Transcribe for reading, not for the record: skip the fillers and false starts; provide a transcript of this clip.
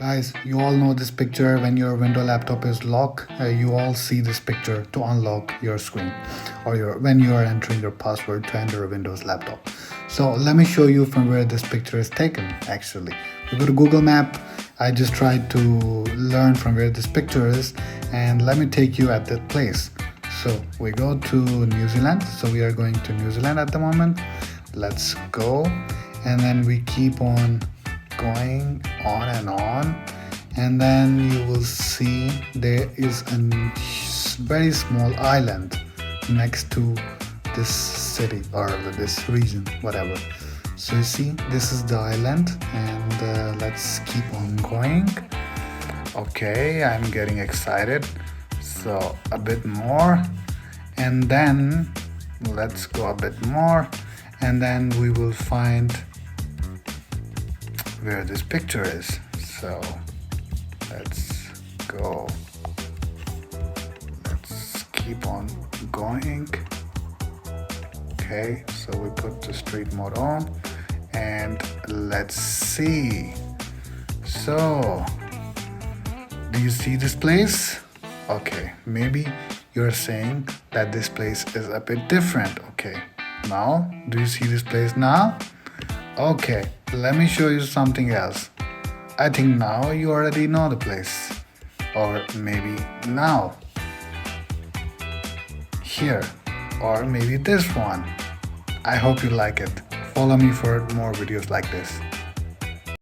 Guys, you all know this picture when your Windows laptop is locked. You all see this picture to unlock your screen or when you are entering your password to enter a Windows laptop. So let me show you from where this picture is taken actually. We go to Google Map. I just tried to learn from where this picture is and let me take you at that place. So we go to New Zealand. So we are going to New Zealand at the moment. Let's go. And then we keep on going on and then you will see there is a very small island next to this city or this region, whatever. So you see this is the island and let's keep on going. Okay, I'm getting excited, so a bit more and then let's go a bit more and then we will find where this picture is. So let's go. Let's keep on going. Okay, so we put the street mode on and let's see. So do you see this place? Okay, maybe you're saying that this place is a bit different. Okay, now do you see this place now? Okay, let me show you something else. I think now you already know the place. Or maybe now. Here. Or maybe this one. I hope you like it. Follow me for more videos like this.